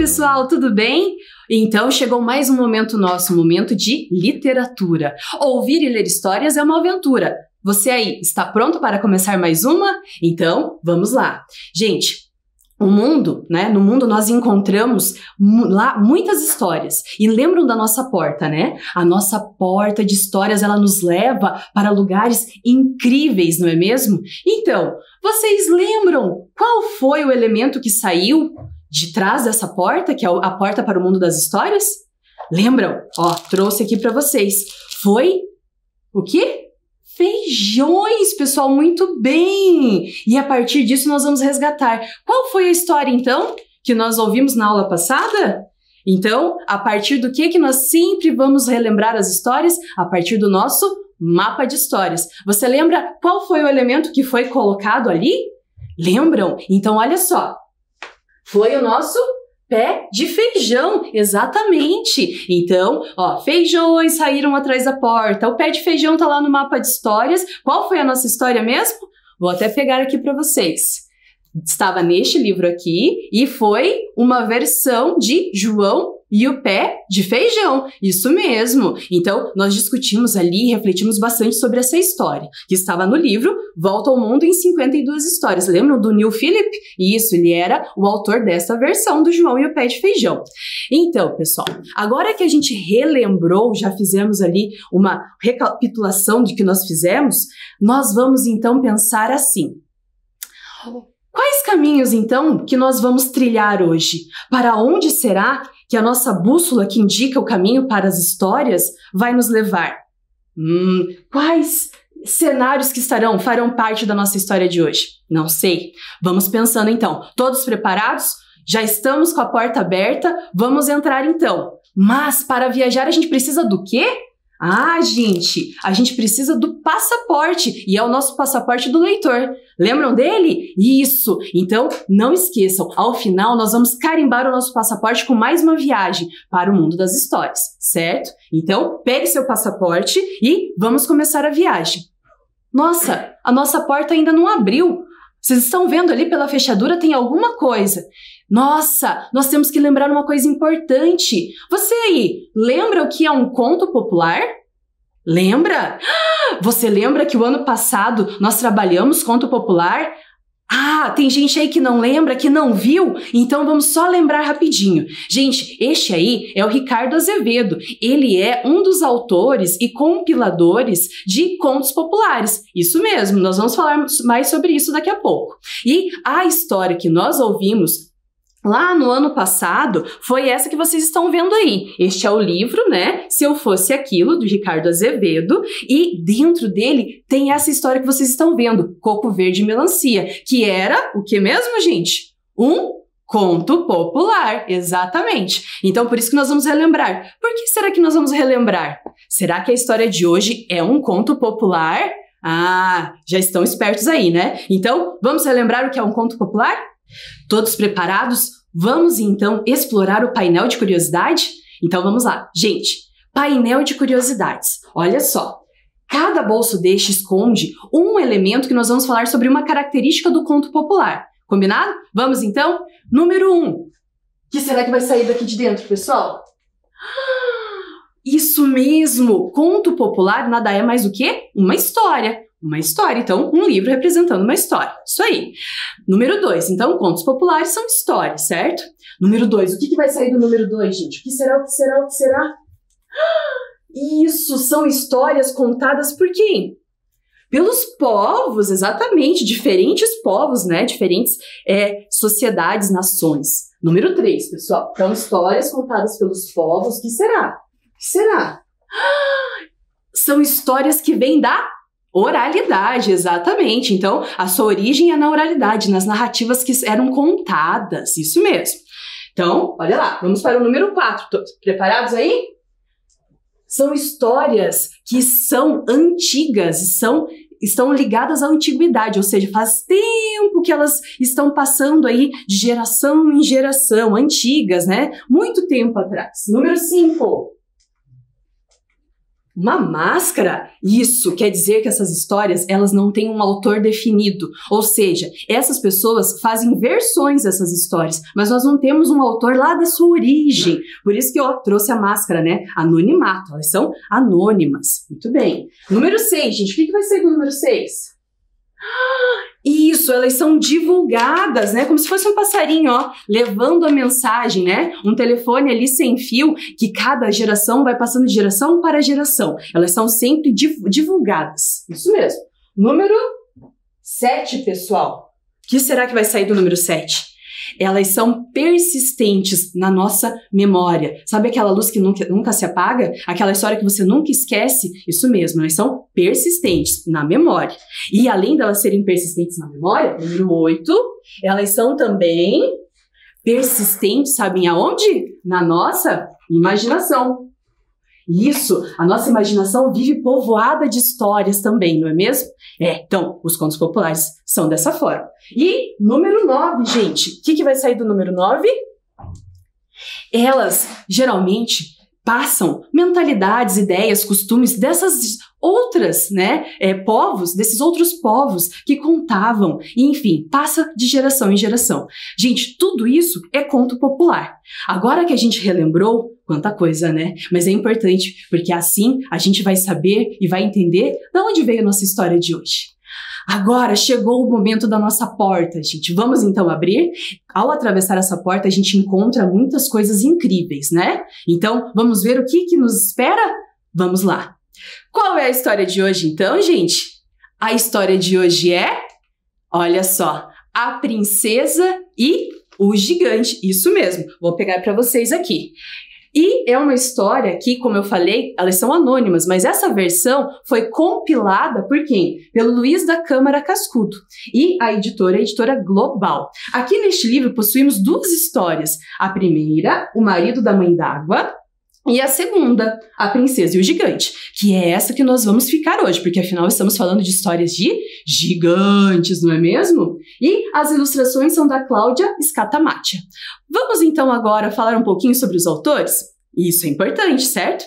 pessoal, tudo bem? Então chegou mais um momento nosso, um momento de literatura. Ouvir e ler histórias é uma aventura. Você aí, está pronto para começar mais uma? Então, vamos lá. Gente, o mundo, né? No mundo nós encontramos lá muitas histórias. E lembram da nossa porta, né? A nossa porta de histórias, ela nos leva para lugares incríveis, não é mesmo? Então, vocês lembram qual foi o elemento que saiu de trás dessa porta, que é a porta para o mundo das histórias? Lembram? Ó, trouxe aqui para vocês. Foi o quê? Feijões, pessoal, muito bem! E a partir disso nós vamos resgatar. Qual foi a história, então, que nós ouvimos na aula passada? Então, a partir do que nós sempre vamos relembrar as histórias? A partir do nosso mapa de histórias. Você lembra qual foi o elemento que foi colocado ali? Lembram? Então, olha só. Foi o nosso pé de feijão, exatamente. Então, ó, feijões saíram atrás da porta, o pé de feijão tá lá no mapa de histórias. Qual foi a nossa história mesmo? Vou até pegar aqui para vocês. Estava neste livro aqui e foi uma versão de João e o pé de feijão. Isso mesmo. Então, nós discutimos ali e refletimos bastante sobre essa história, que estava no livro Volta ao Mundo em 52 Histórias. Lembram do Neil Philip? Isso, ele era o autor dessa versão do João e o pé de feijão. Então, pessoal, agora que a gente relembrou, já fizemos ali uma recapitulação de que nós fizemos, nós vamos então pensar assim. Quais caminhos, então, que nós vamos trilhar hoje? Para onde será que a nossa bússola que indica o caminho para as histórias vai nos levar? Quais cenários que farão parte da nossa história de hoje? Não sei. Vamos pensando, então. Todos preparados? Já estamos com a porta aberta? Vamos entrar, então. Mas, para viajar, a gente precisa do quê? Ah, gente, a gente precisa do passaporte e é o nosso passaporte do leitor. Lembram dele? Isso! Então, não esqueçam, ao final nós vamos carimbar o nosso passaporte com mais uma viagem para o mundo das histórias, certo? Então, pegue seu passaporte e vamos começar a viagem. Nossa, a nossa porta ainda não abriu. Vocês estão vendo ali pela fechadura, tem alguma coisa. Nossa, nós temos que lembrar uma coisa importante. Você aí, lembra o que é um conto popular? Lembra? Você lembra que o ano passado nós trabalhamos conto popular? Ah, tem gente aí que não lembra, que não viu? Então vamos só lembrar rapidinho. Gente, este aí é o Ricardo Azevedo. Ele é um dos autores e compiladores de contos populares. Isso mesmo, nós vamos falar mais sobre isso daqui a pouco. E a história que nós ouvimos lá no ano passado foi essa que vocês estão vendo aí. Este é o livro, né? Se Eu Fosse Aquilo, do Ricardo Azevedo. E dentro dele tem essa história que vocês estão vendo, Coco Verde e Melancia, que era o que mesmo, gente? Um conto popular, exatamente. Então, por isso que nós vamos relembrar. Por que será que nós vamos relembrar? Será que a história de hoje é um conto popular? Ah, já estão espertos aí, né? Então, vamos relembrar o que é um conto popular? Todos preparados? Vamos então explorar o painel de curiosidade? Então vamos lá. Gente, painel de curiosidades. Olha só, cada bolso deste esconde um elemento que nós vamos falar sobre uma característica do conto popular. Combinado? Vamos então? Número 1. O que será que vai sair daqui de dentro, pessoal? Isso mesmo! Conto popular nada é mais do que uma história. Uma história, então, um livro representando uma história. Isso aí. Número 2, então, contos populares são histórias, certo? Número 2, o que vai sair do número 2, gente? O que será, o que será, o que será? Isso, são histórias contadas por quem? Pelos povos, exatamente, diferentes povos, né? Diferentes sociedades, nações. Número 3, pessoal, então, histórias contadas pelos povos, o que será? O que será? São histórias que vêm da oralidade, exatamente. Então, a sua origem é na oralidade, nas narrativas que eram contadas. Isso mesmo. Então, olha lá, vamos para o número 4. Todos preparados aí? São histórias que são antigas e estão ligadas à antiguidade, ou seja, faz tempo que elas estão passando aí de geração em geração, antigas, né? Muito tempo atrás. Número 5. Uma máscara? Isso quer dizer que essas histórias, elas não têm um autor definido. Ou seja, essas pessoas fazem versões dessas histórias, mas nós não temos um autor lá da sua origem. Por isso que eu trouxe a máscara, né? Anonimato, elas são anônimas. Muito bem. Número 6, gente. O que vai ser do número 6? Isso, elas são divulgadas, né? Como se fosse um passarinho, ó, levando a mensagem, né? Um telefone ali sem fio, que cada geração vai passando de geração para geração. Elas são sempre divulgadas. Isso mesmo. Número 7, pessoal. O que será que vai sair do número 7? Elas são persistentes na nossa memória. Sabe aquela luz que nunca se apaga? Aquela história que você nunca esquece? Isso mesmo, elas são persistentes na memória. E além delas serem persistentes na memória, número 8, elas são também persistentes, sabem aonde? Na nossa imaginação. Isso, a nossa imaginação vive povoada de histórias também, não é mesmo? Então, os contos populares são dessa forma. E número 9, gente, o que vai sair do número 9? Elas, geralmente, passam mentalidades, ideias, costumes dessas outras, né, povos, desses outros povos que contavam, e, enfim, passa de geração em geração. Gente, tudo isso é conto popular. Agora que a gente relembrou, quanta coisa, né? Mas é importante, porque assim a gente vai saber e vai entender de onde veio a nossa história de hoje. Agora chegou o momento da nossa porta, gente. Vamos então abrir? Ao atravessar essa porta, a gente encontra muitas coisas incríveis, né? Então, vamos ver o que nos espera? Vamos lá. Qual é a história de hoje, então, gente? A história de hoje é, olha só, A Princesa e o Gigante. Isso mesmo, vou pegar para vocês aqui. E é uma história que, como eu falei, elas são anônimas, mas essa versão foi compilada por quem? Pelo Luiz da Câmara Cascudo. E a editora Global. Aqui neste livro possuímos duas histórias. A primeira, O Marido da Mãe d'Água, e a segunda, A Princesa e o Gigante, que é essa que nós vamos ficar hoje, porque afinal estamos falando de histórias de gigantes, não é mesmo? E as ilustrações são da Cláudia Scatamatia. Vamos então agora falar um pouquinho sobre os autores? Isso é importante, certo?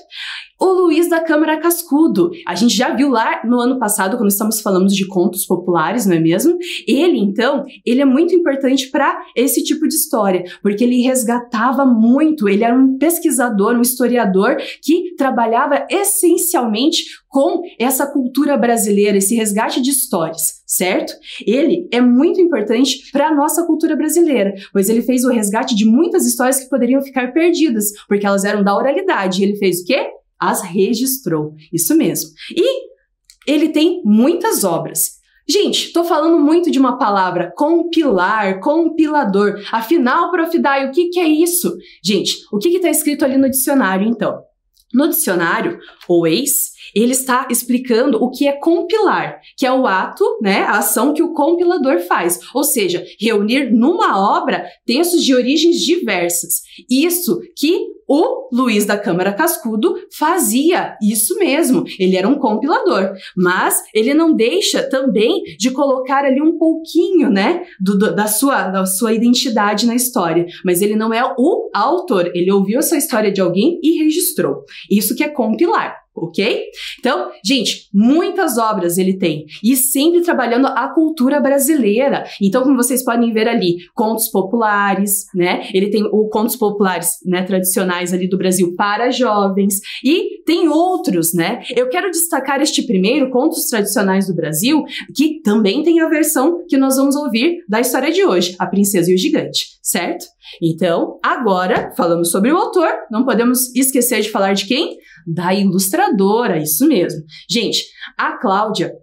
O Luiz da Câmara Cascudo, a gente já viu lá no ano passado, quando estamos falando de contos populares, não é mesmo? Ele, então, ele é muito importante para esse tipo de história, porque ele resgatava muito, ele era um pesquisador, um historiador que trabalhava essencialmente com essa cultura brasileira, esse resgate de histórias, certo? Ele é muito importante para a nossa cultura brasileira, pois ele fez o resgate de muitas histórias que poderiam ficar perdidas, porque elas eram da oralidade. E ele fez o quê? As registrou, isso mesmo. E ele tem muitas obras. Gente, tô falando muito de uma palavra, compilar, compilador. Afinal, Prof. Dai, o que é isso? Gente, o que está escrito ali no dicionário, então? No dicionário, o ex, ele está explicando o que é compilar, que é o ato, né, a ação que o compilador faz, ou seja, reunir numa obra textos de origens diversas. Isso que o Luiz da Câmara Cascudo fazia, isso mesmo, ele era um compilador, mas ele não deixa também de colocar ali um pouquinho, né, da sua identidade na história, mas ele não é o autor, ele ouviu essa história de alguém e registrou. Isso que é compilar. Ok? Então, gente, muitas obras ele tem e sempre trabalhando a cultura brasileira. Então, como vocês podem ver ali, contos populares, né? Ele tem o contos populares, né, tradicionais ali do Brasil para jovens e tem outros, né? Eu quero destacar este primeiro, Contos Tradicionais do Brasil, que também tem a versão que nós vamos ouvir da história de hoje, A Princesa e o Gigante, certo? Então, agora falamos sobre o autor, não podemos esquecer de falar de quem? Da ilustradora, isso mesmo. Gente, a Cláudia,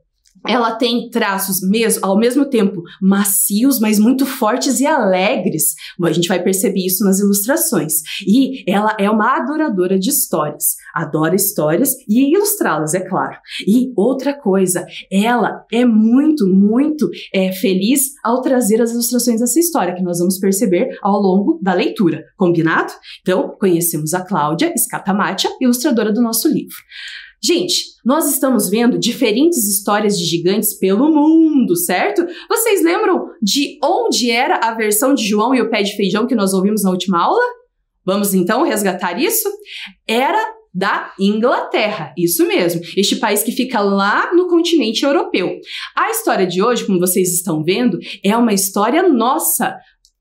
ela tem traços ao mesmo tempo macios, mas muito fortes e alegres. A gente vai perceber isso nas ilustrações. E ela é uma adoradora de histórias. Adora histórias e ilustrá-las, é claro. E outra coisa, ela é muito feliz ao trazer as ilustrações dessa história, que nós vamos perceber ao longo da leitura. Combinado? Então, conhecemos a Cláudia Scatamatia, ilustradora do nosso livro. Gente, nós estamos vendo diferentes histórias de gigantes pelo mundo, certo? Vocês lembram de onde era a versão de João e o Pé de Feijão que nós ouvimos na última aula? Vamos então resgatar isso? Era Da Inglaterra, isso mesmo, este país que fica lá no continente europeu. A história de hoje, como vocês estão vendo, é uma história nossa.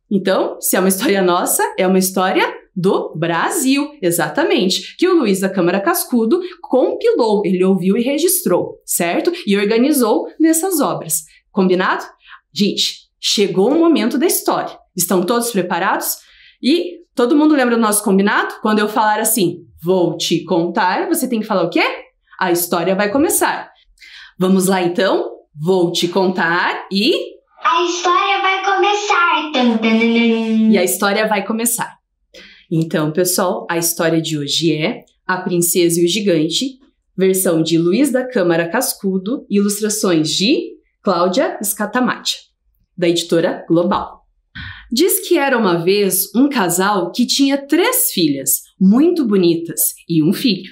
Então, se é uma história nossa, é uma história do Brasil, exatamente, que o Luiz da Câmara Cascudo compilou, ele ouviu e registrou, certo? E organizou nessas obras. Combinado? Gente, chegou o momento da história. Estão todos preparados? E todo mundo lembra do nosso combinado? Quando eu falar assim, vou te contar, você tem que falar o quê? A história vai começar. Vamos lá então? Vou te contar e... A história vai começar. E a história vai começar. Então, pessoal, a história de hoje é A Princesa e o Gigante, versão de Luiz da Câmara Cascudo, ilustrações de Cláudia Scatamaccia, da editora Global. Diz que era uma vez um casal que tinha 3 filhas, muito bonitas, e um filho.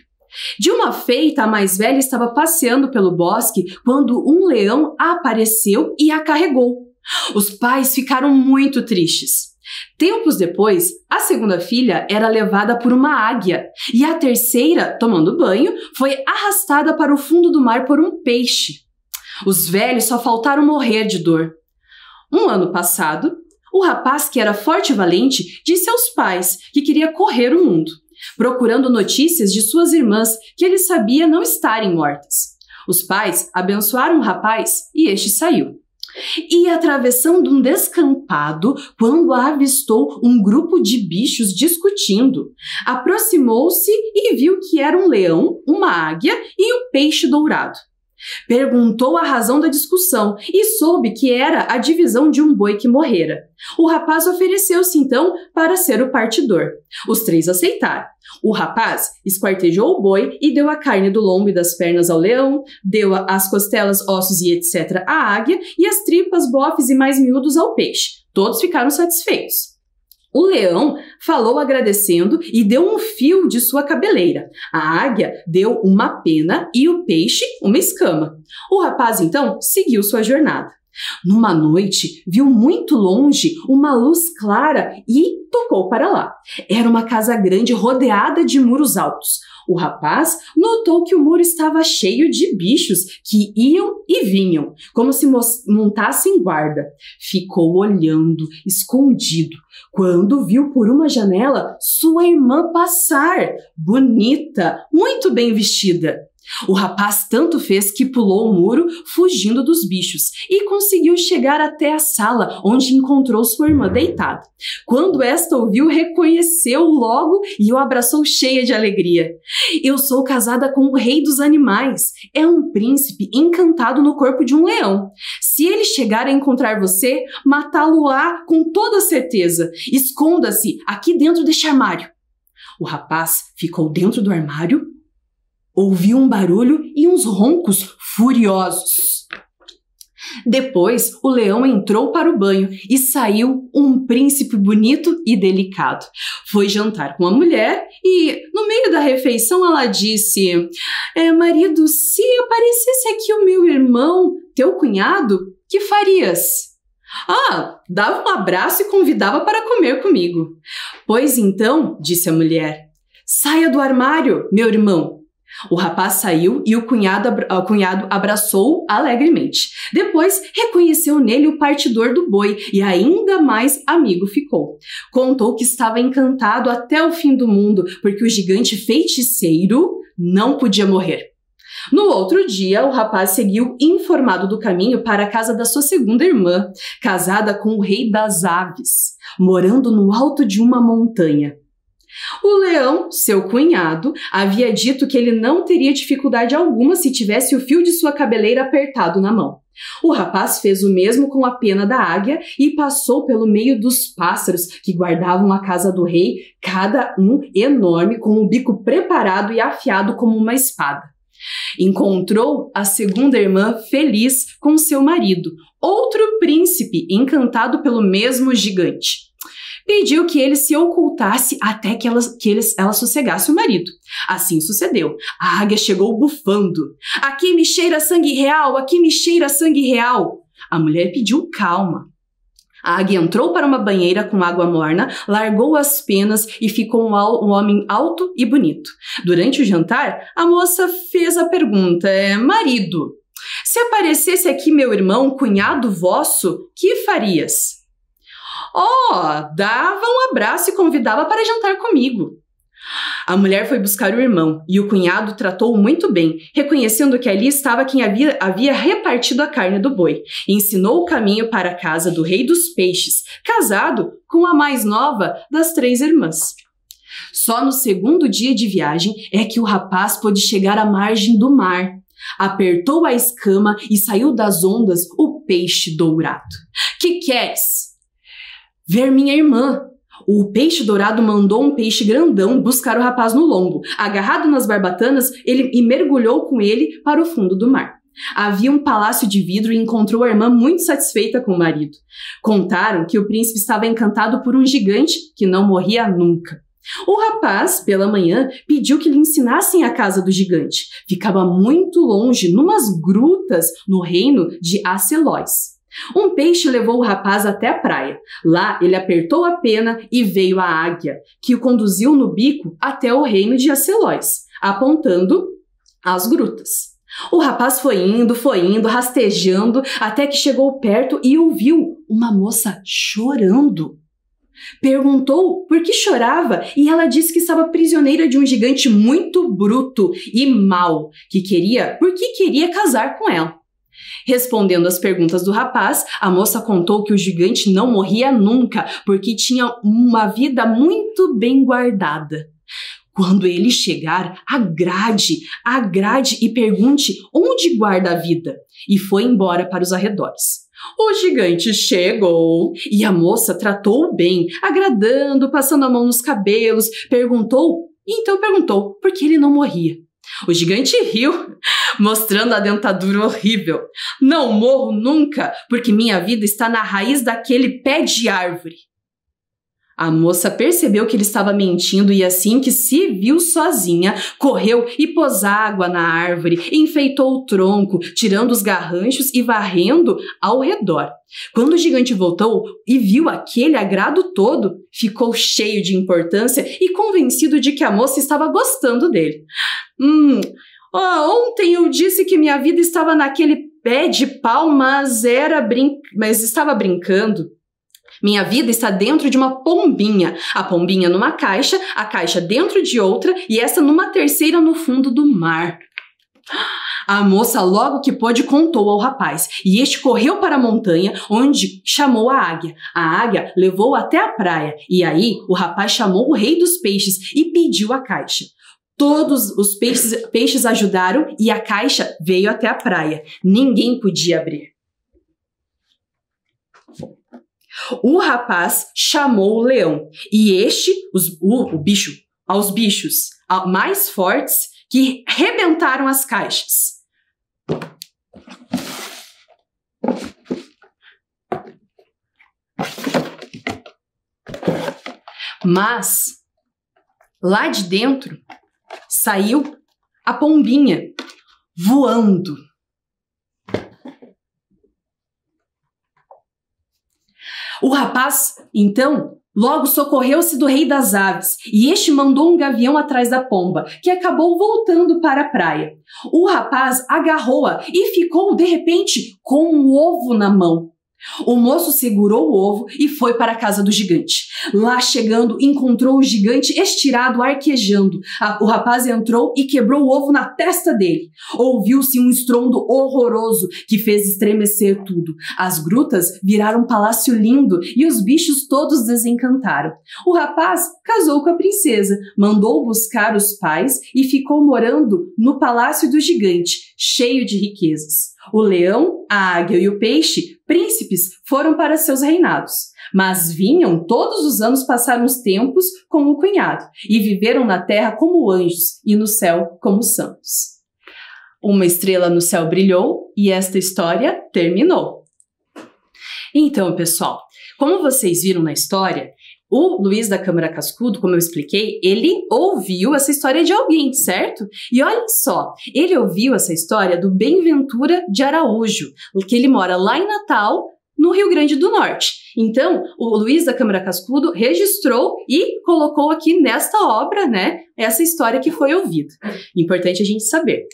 De uma feita, a mais velha estava passeando pelo bosque quando um leão apareceu e a carregou. Os pais ficaram muito tristes. Tempos depois, a segunda filha era levada por uma águia e a terceira, tomando banho, foi arrastada para o fundo do mar por um peixe. Os velhos só faltaram morrer de dor. Um ano passado, o rapaz, que era forte e valente, disse aos pais que queria correr o mundo, procurando notícias de suas irmãs que ele sabia não estarem mortas. Os pais abençoaram o rapaz e este saiu. Ia atravessando um descampado quando avistou um grupo de bichos discutindo. Aproximou-se e viu que era um leão, uma águia e um peixe dourado. Perguntou a razão da discussão e soube que era a divisão de um boi que morrera. O rapaz ofereceu-se então para ser o partidor. Os 3 aceitaram. O rapaz esquartejou o boi e deu a carne do lombo e das pernas ao leão, deu as costelas, ossos e etc. à águia e as tripas, bofes e mais miúdos ao peixe. Todos ficaram satisfeitos. O leão falou agradecendo e deu um fio de sua cabeleira. A águia deu uma pena e o peixe uma escama. O rapaz, então, seguiu sua jornada. Numa noite, viu muito longe uma luz clara e tocou para lá. Era uma casa grande rodeada de muros altos. O rapaz notou que o muro estava cheio de bichos que iam e vinham, como se montassem guarda. Ficou olhando, escondido, quando viu por uma janela sua irmã passar, bonita, muito bem vestida. O rapaz tanto fez que pulou o muro, fugindo dos bichos, e conseguiu chegar até a sala, onde encontrou sua irmã deitada. Quando esta ouviu, reconheceu-o logo e o abraçou cheia de alegria. Eu sou casada com o rei dos animais. É um príncipe encantado no corpo de um leão. Se ele chegar a encontrar você, matá-lo-á com toda certeza. Esconda-se aqui dentro deste armário. O rapaz ficou dentro do armário, ouviu um barulho e uns roncos furiosos. Depois, o leão entrou para o banho e saiu um príncipe bonito e delicado. Foi jantar com a mulher e, no meio da refeição, ela disse: marido, se aparecesse aqui o meu irmão, teu cunhado, que farias? Dava um abraço e convidava para comer comigo. Pois então, disse a mulher, saia do armário, meu irmão. O rapaz saiu e o cunhado abraçou-o alegremente. Depois, reconheceu nele o partidor do boi e ainda mais amigo ficou. Contou que estava encantado até o fim do mundo, porque o gigante feiticeiro não podia morrer. No outro dia, o rapaz seguiu informado do caminho para a casa da sua segunda irmã, casada com o rei das aves, morando no alto de uma montanha. O leão, seu cunhado, havia dito que ele não teria dificuldade alguma se tivesse o fio de sua cabeleira apertado na mão. O rapaz fez o mesmo com a pena da águia e passou pelo meio dos pássaros que guardavam a casa do rei, cada um enorme, com o bico preparado e afiado como uma espada. Encontrou a segunda irmã feliz com seu marido, outro príncipe encantado pelo mesmo gigante. Pediu que ele se ocultasse até que ela sossegasse o marido. Assim sucedeu. A águia chegou bufando. Aqui me cheira sangue real, aqui me cheira sangue real. A mulher pediu calma. A águia entrou para uma banheira com água morna, largou as penas e ficou um homem alto e bonito. Durante o jantar, a moça fez a pergunta: marido, se aparecesse aqui meu irmão, cunhado vosso, que farias? Dava um abraço e convidava para jantar comigo. A mulher foi buscar o irmão e o cunhado tratou-o muito bem, reconhecendo que ali estava quem havia repartido a carne do boi. Ensinou o caminho para a casa do rei dos peixes, casado com a mais nova das 3 irmãs. Só no segundo dia de viagem é que o rapaz pôde chegar à margem do mar. Apertou a escama e saiu das ondas o peixe dourado. Que queres? Ver minha irmã. O peixe dourado mandou um peixe grandão buscar o rapaz no lombo. Agarrado nas barbatanas, ele mergulhou com ele para o fundo do mar. Havia um palácio de vidro e encontrou a irmã muito satisfeita com o marido. Contaram que o príncipe estava encantado por um gigante que não morria nunca. O rapaz, pela manhã, pediu que lhe ensinassem a casa do gigante. Ficava muito longe, numas grutas, no reino de Acelós. Um peixe levou o rapaz até a praia. Lá ele apertou a pena e veio a águia, que o conduziu no bico até o reino de Acelós, apontando as grutas. O rapaz foi indo, rastejando, até que chegou perto e ouviu uma moça chorando. Perguntou por que chorava e ela disse que estava prisioneira de um gigante muito bruto e mau, porque queria casar com ela. Respondendo às perguntas do rapaz, a moça contou que o gigante não morria nunca, porque tinha uma vida muito bem guardada. Quando ele chegar, agrade e pergunte onde guarda a vida. E foi embora para os arredores. O gigante chegou e a moça tratou-o bem, agradando, passando a mão nos cabelos, perguntou por que ele não morria. O gigante riu, mostrando a dentadura horrível. Não morro nunca, porque minha vida está na raiz daquele pé de árvore. A moça percebeu que ele estava mentindo e assim que se viu sozinha, correu e pôs água na árvore, enfeitou o tronco, tirando os garranchos e varrendo ao redor. Quando o gigante voltou e viu aquele agrado todo, ficou cheio de importância e convencido de que a moça estava gostando dele. Ontem eu disse que minha vida estava naquele pé de pau, mas estava brincando. Minha vida está dentro de uma pombinha. A pombinha numa caixa, a caixa dentro de outra e essa numa terceira no fundo do mar. A moça, logo que pôde, contou ao rapaz, e este correu para a montanha, onde chamou a águia. A águia levou até a praia, e aí o rapaz chamou o rei dos peixes e pediu a caixa. Todos os peixes ajudaram e a caixa veio até a praia. Ninguém podia abrir. O rapaz chamou o leão, e aos bichos mais fortes que rebentaram as caixas. Mas, lá de dentro, saiu a pombinha voando. O rapaz, então, logo socorreu-se do rei das aves, e este mandou um gavião atrás da pomba, que acabou voltando para a praia. O rapaz agarrou-a e ficou, de repente, com um ovo na mão. O moço segurou o ovo e foi para a casa do gigante. Lá chegando, encontrou o gigante estirado, arquejando. O rapaz entrou e quebrou o ovo na testa dele. Ouviu-se um estrondo horroroso que fez estremecer tudo. As grutas viraram um palácio lindo e os bichos todos desencantaram. O rapaz casou com a princesa, mandou buscar os pais e ficou morando no palácio do gigante, cheio de riquezas. O leão, a águia e o peixe, príncipes, foram para seus reinados, mas vinham todos os anos passar uns tempos com o cunhado e viveram na terra como anjos e no céu como santos. Uma estrela no céu brilhou e esta história terminou. Então, pessoal, como vocês viram na história, o Luiz da Câmara Cascudo, como eu expliquei, ele ouviu essa história de alguém, certo? E olhem só, ele ouviu essa história do Benventura de Araújo, que ele mora lá em Natal, no Rio Grande do Norte. Então, o Luiz da Câmara Cascudo registrou e colocou aqui nesta obra, né, essa história que foi ouvida. Importante a gente saber.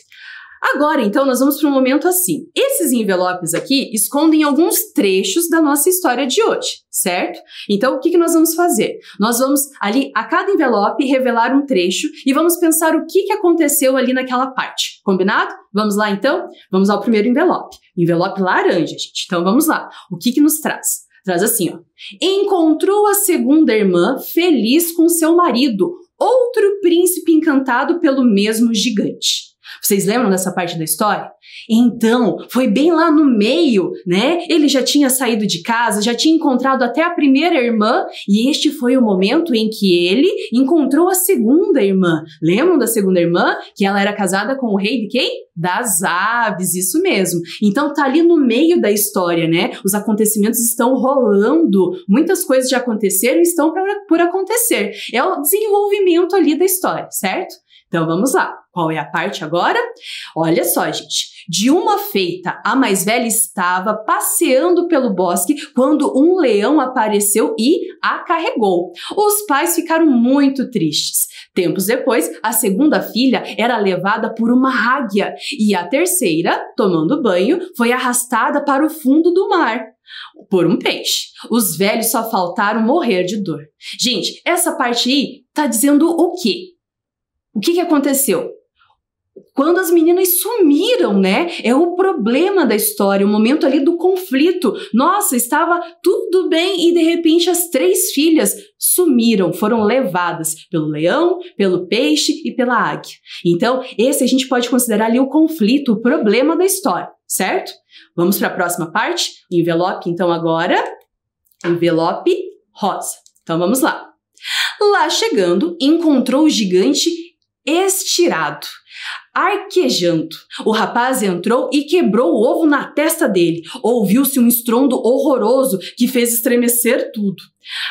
Agora, então, nós vamos para um momento assim. Esses envelopes aqui escondem alguns trechos da nossa história de hoje, certo? Então, o que nós vamos fazer? Nós vamos ali, a cada envelope, revelar um trecho e vamos pensar o que aconteceu ali naquela parte. Combinado? Vamos lá, então? Vamos ao primeiro envelope. Envelope laranja, gente. Então, vamos lá. O que nos traz? Traz assim, ó. Encontrou a segunda irmã feliz com seu marido, outro príncipe encantado pelo mesmo gigante. Vocês lembram dessa parte da história? Então, foi bem lá no meio, né? Ele já tinha saído de casa, já tinha encontrado até a primeira irmã e este foi o momento em que ele encontrou a segunda irmã. Lembram da segunda irmã? Que ela era casada com o rei de quem? Das aves, isso mesmo. Então, tá ali no meio da história, né? Os acontecimentos estão rolando, muitas coisas já aconteceram e estão por acontecer. É o desenvolvimento ali da história, certo? Então, vamos lá. Qual é a parte agora? Olha só, gente. De uma feita, a mais velha estava passeando pelo bosque quando um leão apareceu e a carregou. Os pais ficaram muito tristes. Tempos depois, a segunda filha era levada por uma águia e a terceira, tomando banho, foi arrastada para o fundo do mar por um peixe. Os velhos só faltaram morrer de dor. Gente, essa parte aí tá dizendo o quê? O que aconteceu? Quando as meninas sumiram, né? É o problema da história, o momento ali do conflito. Nossa, estava tudo bem e de repente as três filhas sumiram, foram levadas pelo leão, pelo peixe e pela águia. Então, esse a gente pode considerar ali o conflito, o problema da história, certo? Vamos para a próxima parte? Envelope, então, agora. Envelope rosa. Então, vamos lá. Lá chegando, encontrou o gigante estirado, arquejando. O rapaz entrou e quebrou o ovo na testa dele. Ouviu-se um estrondo horroroso que fez estremecer tudo.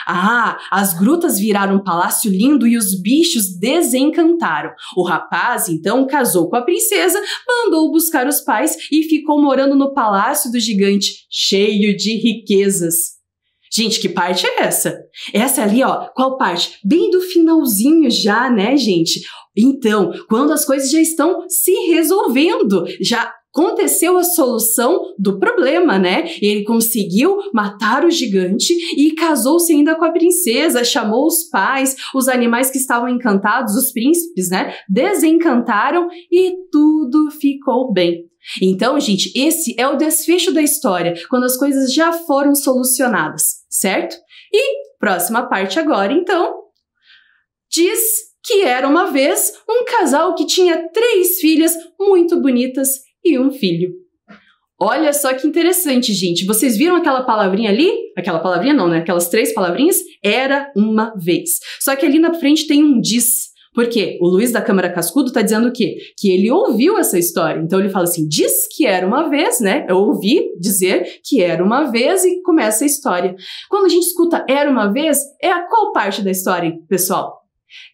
Ah, as grutas viraram um palácio lindo e os bichos desencantaram. O rapaz, então, casou com a princesa, mandou buscar os pais e ficou morando no palácio do gigante, cheio de riquezas. Gente, que parte é essa? Essa ali, ó, qual parte? Bem do finalzinho já, né, gente? Então, quando as coisas já estão se resolvendo, já aconteceu a solução do problema, né? Ele conseguiu matar o gigante e casou-se ainda com a princesa, chamou os pais, os animais que estavam encantados, os príncipes, né? Desencantaram e tudo ficou bem. Então, gente, esse é o desfecho da história, quando as coisas já foram solucionadas, certo? E próxima parte agora, então, diz que era uma vez um casal que tinha 3 filhas muito bonitas e um filho. Olha só que interessante, gente. Vocês viram aquela palavrinha ali? Aquela palavrinha não, né? Aquelas 3 palavrinhas? Era uma vez. Só que ali na frente tem um diz. Por quê? O Luiz da Câmara Cascudo tá dizendo o quê? Que ele ouviu essa história. Então ele fala assim, diz que era uma vez, né? Eu ouvi dizer que era uma vez e começa a história. Quando a gente escuta era uma vez, é a qual parte da história, pessoal?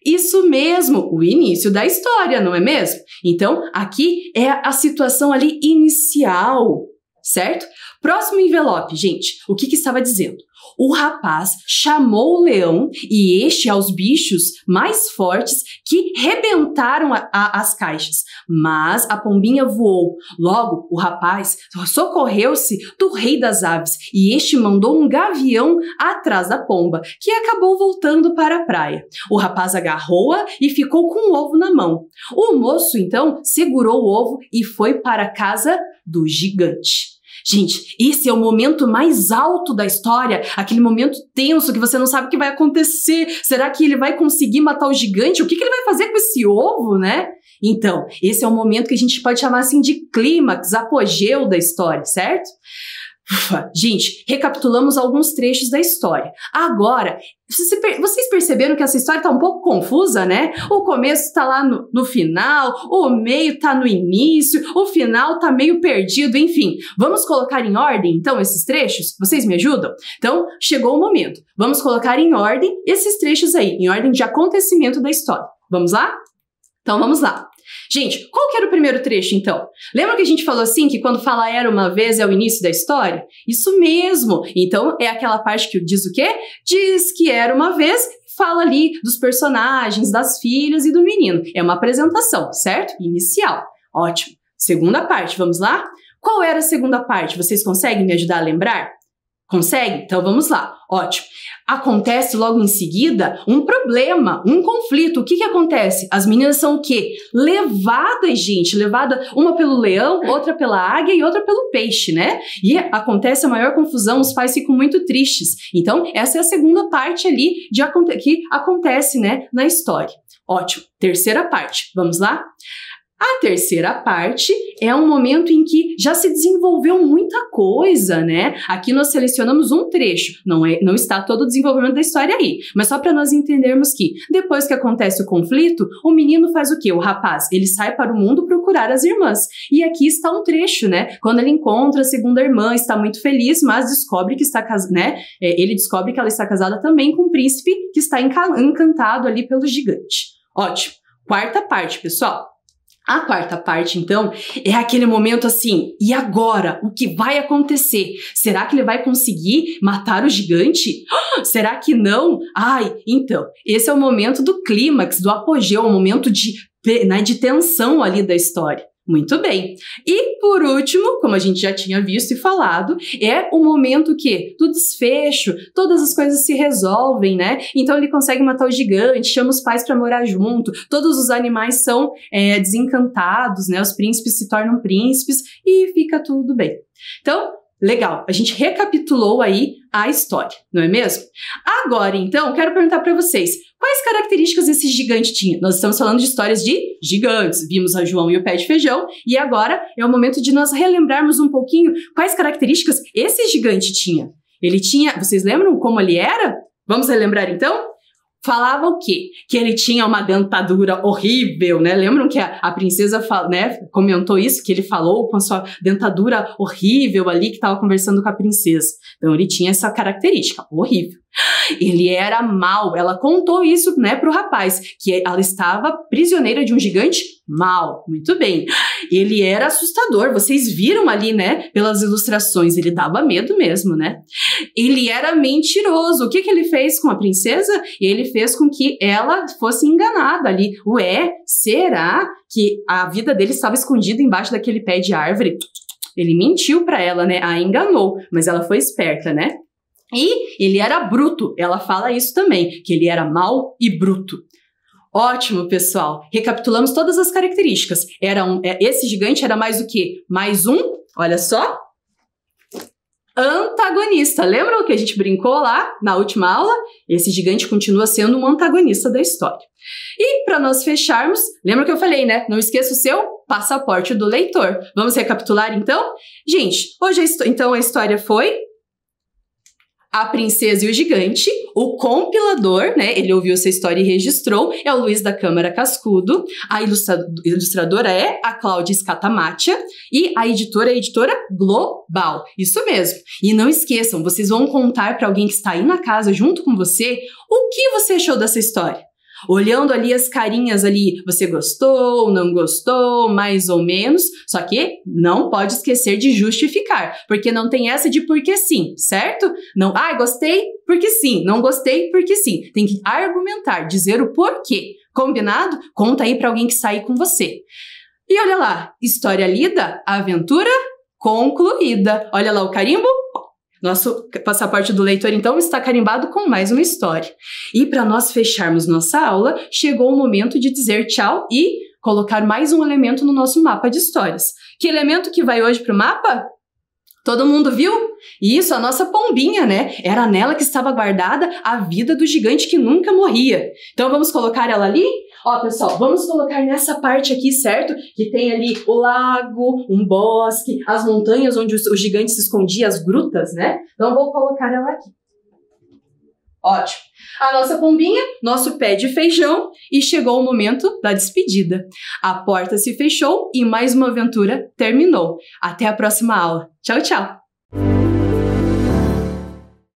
Isso mesmo, o início da história, não é mesmo? Então, aqui é a situação ali inicial, certo? Próximo envelope, gente, o que estava dizendo? O rapaz chamou o leão e este aos bichos mais fortes que rebentaram as caixas, mas a pombinha voou. Logo, o rapaz socorreu-se do rei das aves e este mandou um gavião atrás da pomba, que acabou voltando para a praia. O rapaz agarrou-a e ficou com o ovo na mão. O moço, então, segurou o ovo e foi para a casa do gigante. Gente, esse é o momento mais alto da história, aquele momento tenso que você não sabe o que vai acontecer. Será que ele vai conseguir matar o gigante? O que ele vai fazer com esse ovo, né? Então, esse é o momento que a gente pode chamar assim de clímax, apogeu da história, certo? Ufa, gente, recapitulamos alguns trechos da história. Agora, vocês perceberam que essa história está um pouco confusa, né? O começo está lá no final, o meio está no início, o final está meio perdido, enfim. Vamos colocar em ordem, então, esses trechos? Vocês me ajudam? Então, chegou o momento. Vamos colocar em ordem esses trechos aí, em ordem de acontecimento da história. Vamos lá? Então vamos lá. Gente, qual que era o primeiro trecho então? Lembra que a gente falou assim que quando fala era uma vez é o início da história? Isso mesmo! Então é aquela parte que diz o quê? Diz que era uma vez, fala ali dos personagens, das filhas e do menino. É uma apresentação, certo? Inicial. Ótimo. Segunda parte, vamos lá? Qual era a segunda parte? Vocês conseguem me ajudar a lembrar? Consegue? Então vamos lá. Ótimo. Acontece logo em seguida um problema, um conflito. O que que acontece? As meninas são o quê? Levadas, gente. Levada uma pelo leão, outra pela águia e outra pelo peixe, né? E acontece a maior confusão, os pais ficam muito tristes. Então, essa é a segunda parte ali que acontece, né, na história. Ótimo. Terceira parte. Vamos lá? A terceira parte é um momento em que já se desenvolveu muita coisa, né? Aqui nós selecionamos um trecho, não está todo o desenvolvimento da história aí, mas só para nós entendermos que depois que acontece o conflito, o menino faz o quê? O rapaz, ele sai para o mundo procurar as irmãs. E aqui está um trecho, né? Quando ele encontra a segunda irmã, está muito feliz, mas descobre que está casada, né? Ele descobre que ela está casada também com um príncipe que está encantado ali pelo gigante. Ótimo. Quarta parte, pessoal. A quarta parte, então, é aquele momento assim, e agora? O que vai acontecer? Será que ele vai conseguir matar o gigante? Será que não? Ai, então, esse é o momento do clímax, do apogeu, o momento de tensão ali da história. Muito bem. E por último, como a gente já tinha visto e falado, é o momento que do desfecho, todas as coisas se resolvem, né? Então ele consegue matar o gigante, chama os pais para morar junto, todos os animais são desencantados, né? Os príncipes se tornam príncipes e fica tudo bem. Então, legal, a gente recapitulou aí a história, não é mesmo? Agora, então, quero perguntar para vocês, quais características esse gigante tinha? Nós estamos falando de histórias de gigantes, vimos a João e o Pé de Feijão, e agora é o momento de nós relembrarmos um pouquinho quais características esse gigante tinha. Ele tinha, vocês lembram como ele era? Vamos relembrar então? Falava o quê? Que ele tinha uma dentadura horrível, né? Lembram que a princesa né, comentou isso? Que ele falou com a sua dentadura horrível ali, que estava conversando com a princesa. Então, ele tinha essa característica, horrível. Ele era mau, ela contou isso, né, pro rapaz, que ela estava prisioneira de um gigante mau, muito bem. Ele era assustador, vocês viram ali, né, pelas ilustrações, ele dava medo mesmo, né? Ele era mentiroso, o que que ele fez com a princesa? Ele fez com que ela fosse enganada ali. Ué, será que a vida dele estava escondida embaixo daquele pé de árvore? Ele mentiu pra ela, né, a enganou, mas ela foi esperta, né? E ele era bruto, ela fala isso também, que ele era mau e bruto. Ótimo, pessoal. Recapitulamos todas as características. Esse gigante era mais o quê? Mais um, olha só, antagonista. Lembram que a gente brincou lá na última aula? Esse gigante continua sendo um antagonista da história. E para nós fecharmos, lembra que eu falei, né? Não esqueça o seu passaporte do leitor. Vamos recapitular então? Gente, hoje então a história foi A Princesa e o Gigante, o compilador, né, ele ouviu essa história e registrou, é o Luiz da Câmara Cascudo, a ilustradora é a Cláudia Scatamatia e a editora é a editora Global, isso mesmo. E não esqueçam, vocês vão contar para alguém que está aí na casa junto com você o que você achou dessa história. Olhando ali as carinhas ali, você gostou, não gostou, mais ou menos, só que não pode esquecer de justificar, porque não tem essa de porque sim, certo? Não, gostei porque sim, não gostei porque sim. Tem que argumentar, dizer o porquê. Combinado? Conta aí para alguém que sair com você. E olha lá, história lida, aventura concluída. Olha lá o carimbo. Nosso passaporte do leitor, então, está carimbado com mais uma história. E para nós fecharmos nossa aula, chegou o momento de dizer tchau e colocar mais um elemento no nosso mapa de histórias. Que elemento que vai hoje para o mapa? Todo mundo viu? Isso, a nossa pombinha, né? Era nela que estava guardada a vida do gigante que nunca morria. Então, vamos colocar ela ali? Ó, pessoal, vamos colocar nessa parte aqui, certo? Que tem ali o lago, um bosque, as montanhas onde o gigante se escondia, as grutas, né? Então, vou colocar ela aqui. Ótimo. A nossa pombinha, nosso pé de feijão e chegou o momento da despedida. A porta se fechou e mais uma aventura terminou. Até a próxima aula. Tchau, tchau!